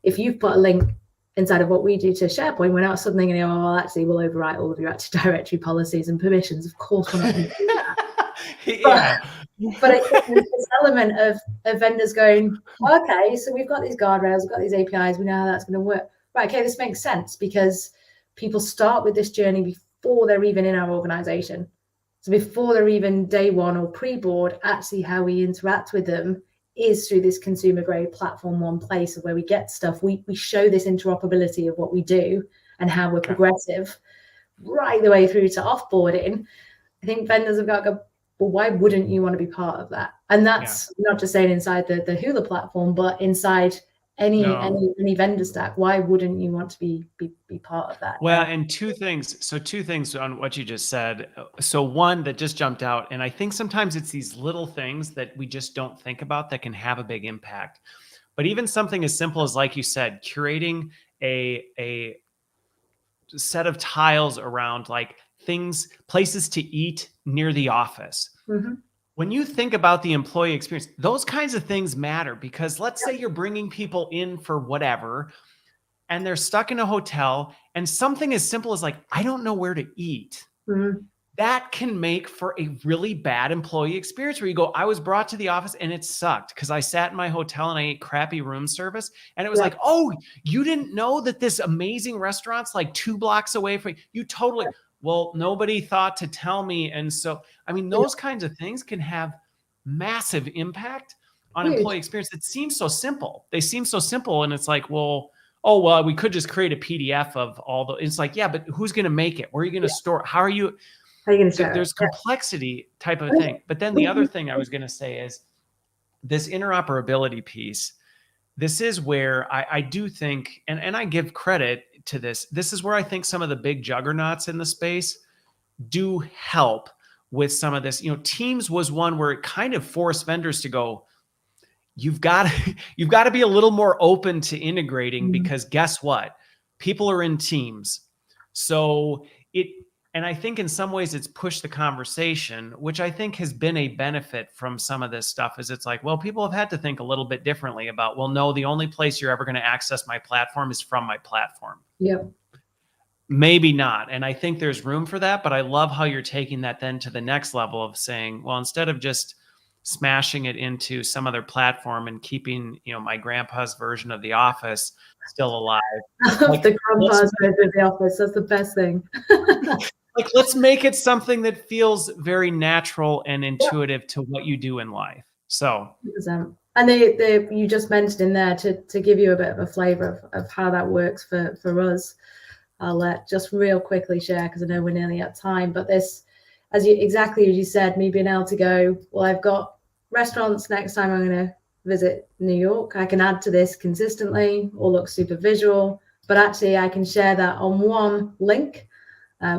if you've put a link inside of what we do to SharePoint, we're not suddenly going to go, oh, well, actually, we'll overwrite all of your Active Directory policies and permissions. Of course, we're not going to do that. But it's this element of vendors going, okay, so we've got these guardrails, we've got these APIs, we know how that's going to work. Right, okay, this makes sense, because people start with this journey before they're even in our organization. So before they're even day one or pre-board, actually how we interact with them is through this consumer grade platform, one place of where we get stuff. We show this interoperability of what we do and how we're progressive right the way through to offboarding. I think vendors have got to go, well, why wouldn't you want to be part of that? And that's not just saying inside the Huler platform, but inside any vendor stack. Why wouldn't you want to be part of that? Well, and two things on what you just said. So one that just jumped out, and I think sometimes it's these little things that we just don't think about that can have a big impact. But even something as simple as, like you said, curating a set of tiles around like places to eat near the office. Mm-hmm. When you think about the employee experience, those kinds of things matter, because let's say you're bringing people in for whatever, and they're stuck in a hotel, and something as simple as like, I don't know where to eat. Mm-hmm. That can make for a really bad employee experience, where you go, I was brought to the office and it sucked because I sat in my hotel and I ate crappy room service. And it was like, oh, you didn't know that this amazing restaurant's like 2 blocks away from you. Totally. Well, nobody thought to tell me. And so, I mean, those kinds of things can have massive impact on employee experience. It seems so simple. They seem so simple. And it's like, well, we could just create a PDF of all the, it's like, yeah, but who's going to make it? Where are you going to store it? How are you going to share? There's complexity type of thing. But then the other thing I was going to say is this interoperability piece. This is where I do think, and I give credit to this. This is where I think some of the big juggernauts in the space do help with some of this. You know, Teams was one where it kind of forced vendors to go, you've got to be a little more open to integrating, because guess what? People are in Teams. So and I think in some ways it's pushed the conversation, which I think has been a benefit from some of this stuff, is it's like, well, people have had to think a little bit differently about, well, no, the only place you're ever going to access my platform is from my platform. Yep. Maybe not. And I think there's room for that, but I love how you're taking that then to the next level of saying, well, instead of just smashing it into some other platform and keeping, my grandpa's version of The Office still alive. Like, the grandpa's version of The Office. That's the best thing. Like, let's make it something that feels very natural and intuitive to what you do in life. So 100%. And you just mentioned in there to give you a bit of a flavor of how that works for us. I'll just real quickly share, because I know we're nearly at time, but this, exactly as you said, me being able to go, well, I've got restaurants next time I'm going to visit New York. I can add to this consistently, all looks super visual, but actually I can share that on one link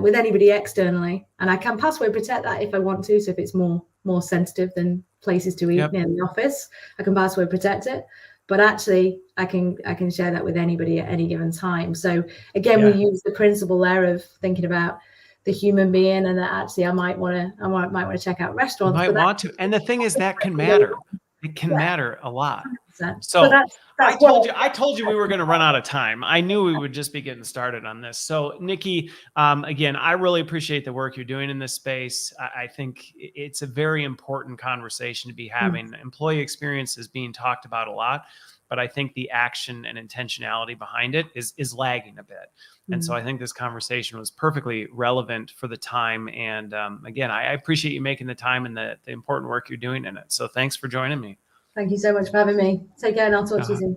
with anybody externally, and I can password protect that if I want to. So if it's more sensitive than places to eat near the office, I can password protect it. But actually, I can share that with anybody at any given time. So again, we use the principle there of thinking about the human being, and that actually I might want to check out restaurants. You might want to, and the thing is that can matter. It can matter a lot. 100%. So that's I told you we were going to run out of time. I knew we would just be getting started on this. So Nicky, again, I really appreciate the work you're doing in this space. I think it's a very important conversation to be having. Employee experience is being talked about a lot, but I think the action and intentionality behind it is lagging a bit. And so I think this conversation was perfectly relevant for the time. And again, I appreciate you making the time and the important work you're doing in it. So thanks for joining me. Thank you so much for having me. Take care, and I'll talk to you soon.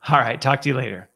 All right. Talk to you later.